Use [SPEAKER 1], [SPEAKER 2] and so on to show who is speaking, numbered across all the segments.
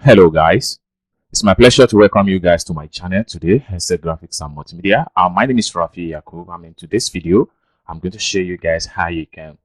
[SPEAKER 1] Hello guys, it's my pleasure to welcome you guys to my channel today, Hesse Graphics and Multimedia. My name is Rafi Yakub. In today's video, I'm going to show you guys how you can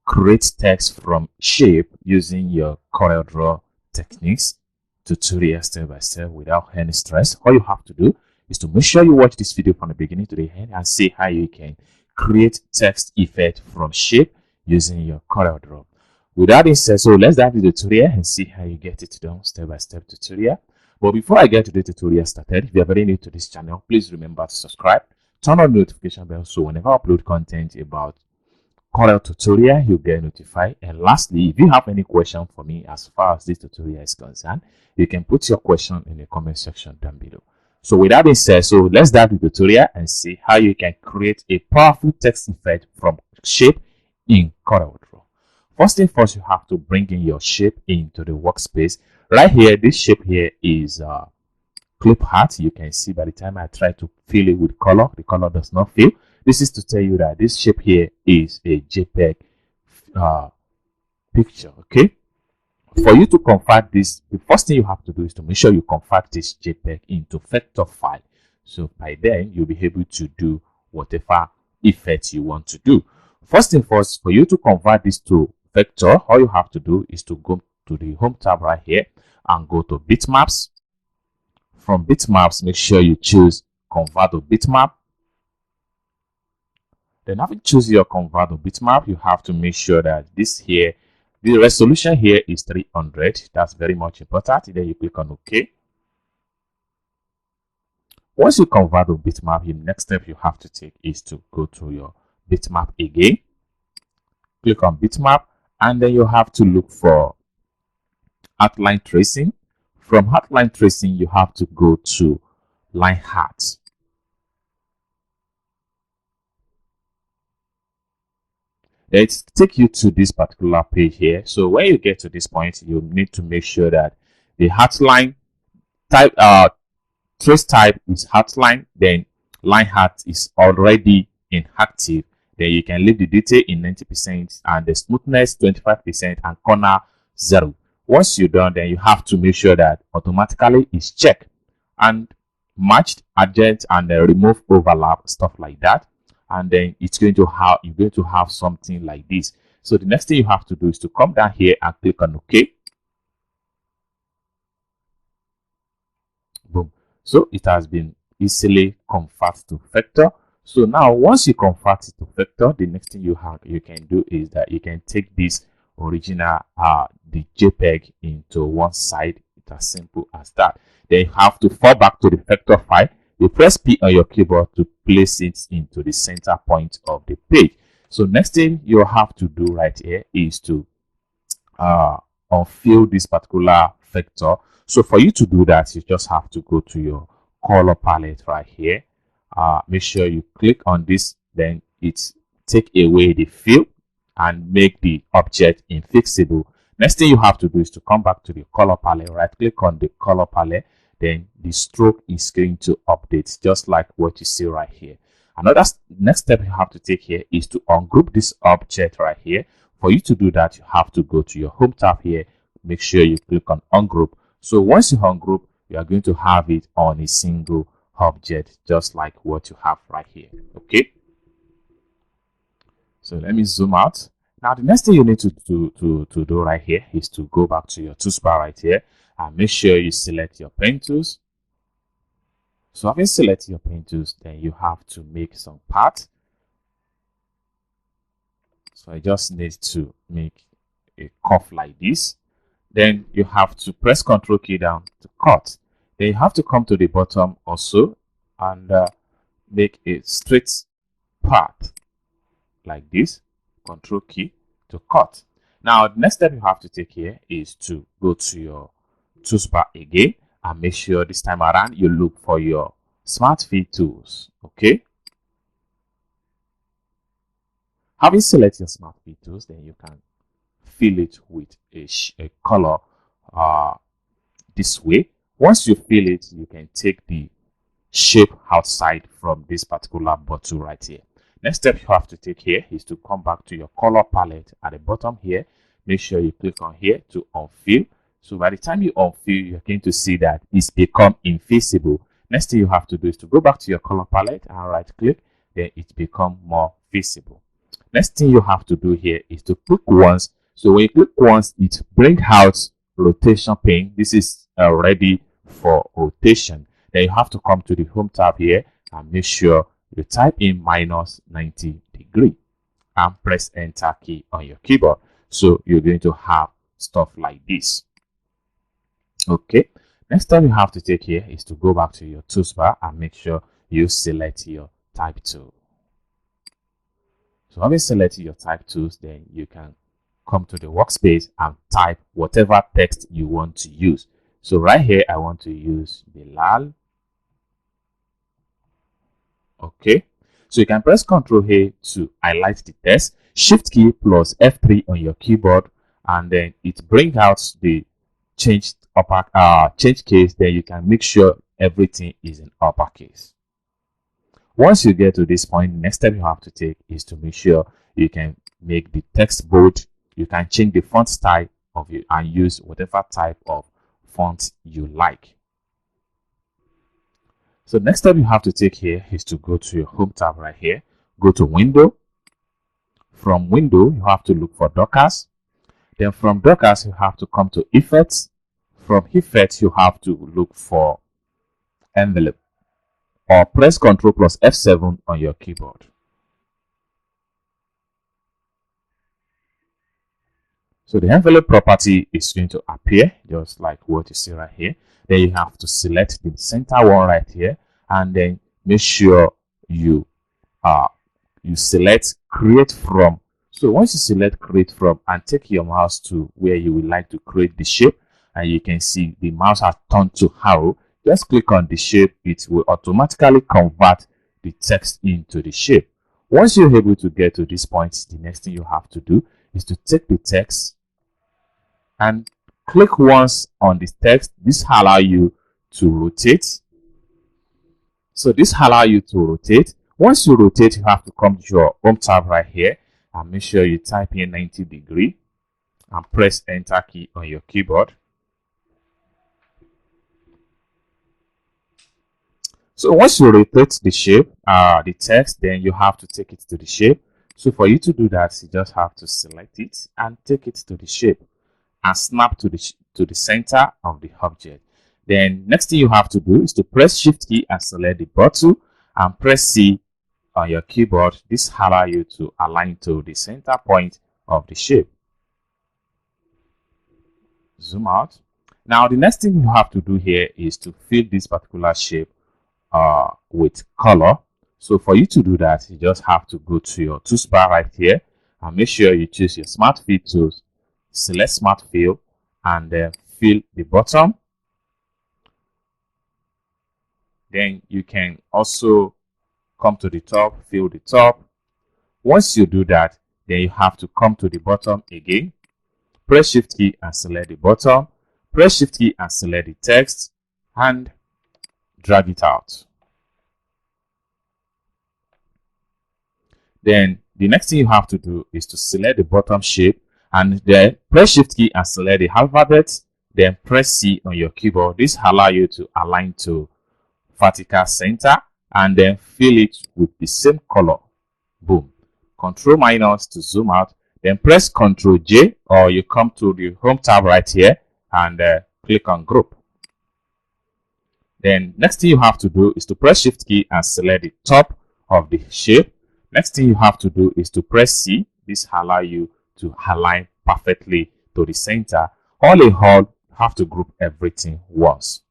[SPEAKER 1] create text from shape using your corelDRAW techniques tutorial step by step without any stress. All you have to do is to make sure you watch this video from the beginning to the end and see how you can create text effect from shape using your corelDRAW. With that being said, so let's dive into the tutorial and see how you get it done step-by-step tutorial. But before I get to the tutorial started, if you are very new to this channel, please remember to subscribe, turn on the notification bell so whenever I upload content about Corel tutorial, you'll get notified. And lastly, if you have any question for me as far as this tutorial is concerned, you can put your question in the comment section down below. So with that being said, so let's dive into the tutorial and see how you can create a powerful text effect from shape in corelDRAW. First thing first, you have to bring in your shape into the workspace. Right here, this shape here is clip art. You can see by the time I try to fill it with color, the color does not fill. This is to tell you that this shape here is a JPEG picture, okay? For you to convert this, the first thing you have to do is to make sure you convert this JPEG into vector file. So by then, you'll be able to do whatever effect you want to do. First thing first, for you to convert this to vector, all you have to do is to go to the home tab right here and go to bitmaps. From bitmaps, make sure you choose convert to bitmap. Then after you choose your convert to bitmap, you have to make sure that this here, the resolution here is 300. That's very much important. Then you click on OK. Once you convert to bitmap, the next step you have to take is to go to your bitmap again. Click on bitmap, and then you have to look for outline tracing. From outline tracing, you have to go to line art. It takes you to this particular page here. So when you get to this point, you need to make sure that the outline type trace type is outline, then line art is already inactive. Then you can leave the detail in 90% and the smoothness 25% and corner 0. Once you're done, then you have to make sure that automatically is checked and matched, adjust, and remove overlap, stuff like that. And then it's going to have, you're going to have something like this. So the next thing you have to do is to come down here and click on OK. Boom. So it has been easily converted to vector. So now once you convert it to vector, the next thing you can do is that you can take this original the JPEG into one side. It's as simple as that. Then you have to fall back to the vector file. You press P on your keyboard to place it into the center point of the page. So next thing you have to do right here is to unfill this particular vector. So for you to do that, you just have to go to your color palette right here. Make sure you click on this, then it take away the fill and make the object infixable. Next thing you have to do is to come back to the color palette, right click on the color palette, then the stroke is going to update just like what you see right here. Another next step you have to take here is to ungroup this object right here. For you to do that, you have to go to your home tab here, make sure you click on ungroup. So once you ungroup, you are going to have it on a single object just like what you have right here. Okay, so let me zoom out. Now the next thing you need to do right here is to go back to your toolbar right here and make sure you select your pen tools. So having selected your pen tools, then you have to make some path. So I just need to make a curve like this. Then you have to press Ctrl key down to cut. Then you have to come to the bottom also and make a straight path like this. Ctrl key to cut. Now the next step you have to take here is to go to your toolbar again and make sure this time around you look for your smart fill tools. Okay, having selected your smart fill tools, then you can fill it with a color this way. Once you fill it, you can take the shape outside from this particular bottle right here. Next step you have to take here is to come back to your color palette at the bottom here. Make sure you click on here to unfill. So by the time you unfill, you're going to see that it's become invisible. Next thing you have to do is to go back to your color palette and right click, then it become more visible. Next thing you have to do here is to click once. So when you click once, it brings out rotation pane. This is ready for rotation. Then you have to come to the home tab here and make sure you type in minus 90 degree and press enter key on your keyboard. So you're going to have stuff like this. Okay. Next step you have to take here is to go back to your toolbar and make sure you select your type tool. So having selected your type tools, then you can come to the workspace and type whatever text you want to use. So right here, I want to use Bilal. Okay. So you can press Ctrl A to highlight the text, Shift key plus F3 on your keyboard, and then it brings out the change case. Then you can make sure everything is in uppercase. Once you get to this point, the next step you have to take is to make sure you can make the text bold. You can change the font style of it and use whatever type of font you like. So next step you have to take here is to go to your home tab right here. Go to window. From window, you have to look for Dockers. Then from Dockers, you have to come to effects. From effects, you have to look for envelope, or press Ctrl plus F7 on your keyboard. So the envelope property is going to appear just like what you see right here. Then you have to select the center one right here, and then make sure you select create from. So once you select create from and take your mouse to where you would like to create the shape, and you can see the mouse has turned to arrow, just click on the shape. It will automatically convert the text into the shape. Once you're able to get to this point, the next thing you have to do is to take the text and click once on the text. This allows you to rotate. So this allows you to rotate. Once you rotate, you have to come to your home tab right here and make sure you type in 90 degree and press enter key on your keyboard. So once you rotate the shape, the text, then you have to take it to the shape. So for you to do that, you just have to select it and take it to the shape and snap to the center of the object. Then next thing you have to do is to press Shift key and select the bottle and press C on your keyboard. This allows you to align to the center point of the shape. Zoom out. Now the next thing you have to do here is to fill this particular shape with color. So for you to do that, you just have to go to your toolbar right here and make sure you choose your Smart Fill tools. Select Smart Fill and then fill the bottom. Then you can also come to the top, fill the top. Once you do that, then you have to come to the bottom again. Press Shift key and select the bottom. Press Shift key and select the text and drag it out. Then the next thing you have to do is to select the bottom shape and then press Shift key and select the alphabet. Then press C on your keyboard. This allows you to align to vertical center and then fill it with the same color. Boom. Control minus to zoom out. Then press Ctrl J, or you come to the home tab right here and click on group. Then next thing you have to do is to press Shift key and select the top of the shape. Next thing you have to do is to press C. This allows you to align perfectly to the center. All in all, you have to group everything once.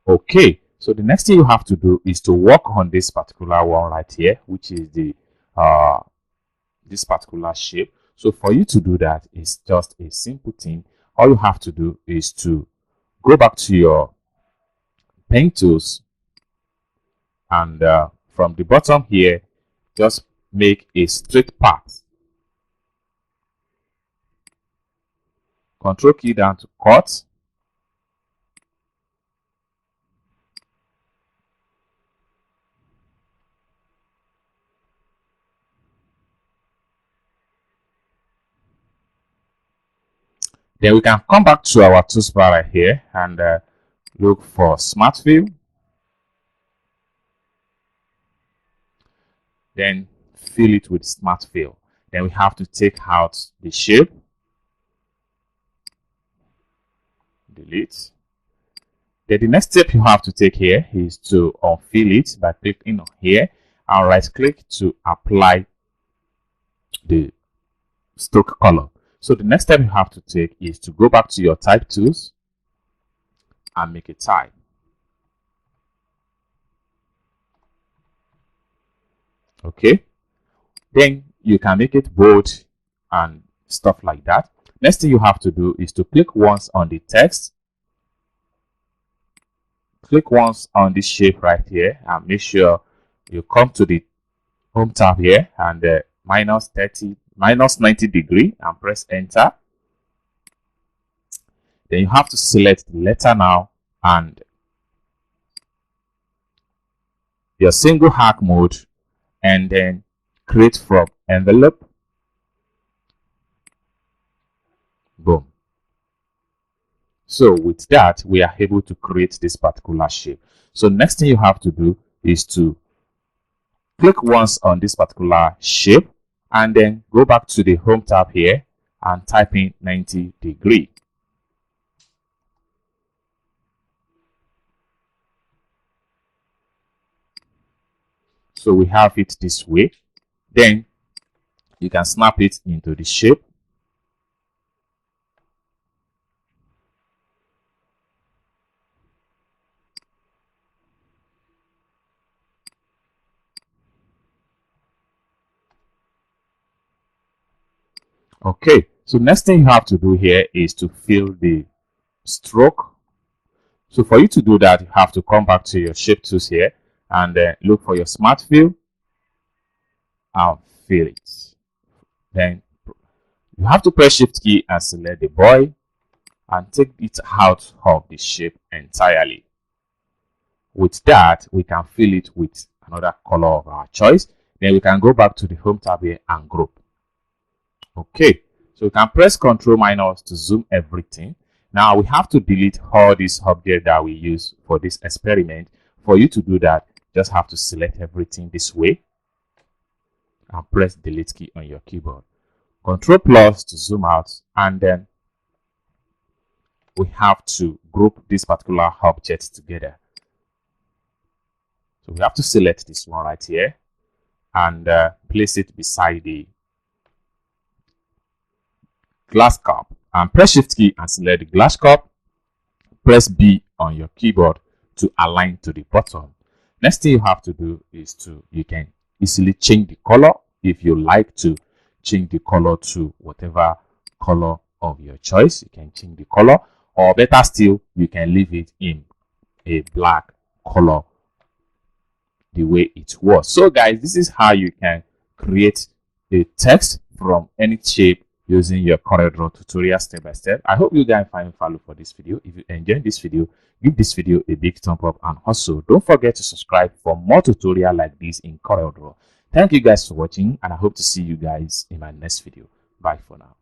[SPEAKER 1] Okay, so the next thing you have to do is to work on this particular one right here, which is the this particular shape. So for you to do that, it's just a simple thing. All you have to do is to go back to your pen tools and from the bottom here, just make a straight path. Control key down to cut. Then we can come back to our toolbar right here and look for Smart Fill. Then fill it with Smart Fill. Then we have to take out the shape. Delete. Then the next step you have to take here is to unfill it by clicking on here and right click to apply the stroke color. So the next step you have to take is to go back to your type tools and make a type. Okay, then you can make it bold and stuff like that. Next thing you have to do is to click once on the text, click once on this shape right here, and make sure you come to the home tab here and minus 90 degree and press enter. Then you have to select the letter now and your single hack mode, and then create from envelope. Boom. So with that, we are able to create this particular shape. So next thing you have to do is to click once on this particular shape and then go back to the home tab here and type in 90 degree. So we have it this way. Then you can snap it into the shape. Okay, so next thing you have to do here is to fill the stroke. So for you to do that, you have to come back to your shape tools here and look for your Smart Fill and fill it. Then you have to press Shift key and select the boy and take it out of the shape entirely. With that, we can fill it with another color of our choice. Then we can go back to the home tab here and group. Okay, so we can press Ctrl minus to zoom everything. Now we have to delete all these objects that we use for this experiment. For you to do that, just have to select everything this way and press delete key on your keyboard. Ctrl plus to zoom out, and then we have to group this particular object together. So we have to select this one right here and place it beside the glass cup and press Shift key and select the glass cup. Press B on your keyboard to align to the bottom. Next thing you have to do is you can easily change the color. If you like to change the color to whatever color of your choice, you can change the color, or better still, you can leave it in a black color the way it was. So guys, this is how you can create a text from any shape using your corelDRAW tutorial step by step. I hope you guys find value for this video. If you enjoyed this video, give this video a big thumb up, and also don't forget to subscribe for more tutorial like this in corelDRAW. Thank you guys for watching, and I hope to see you guys in my next video. Bye for now.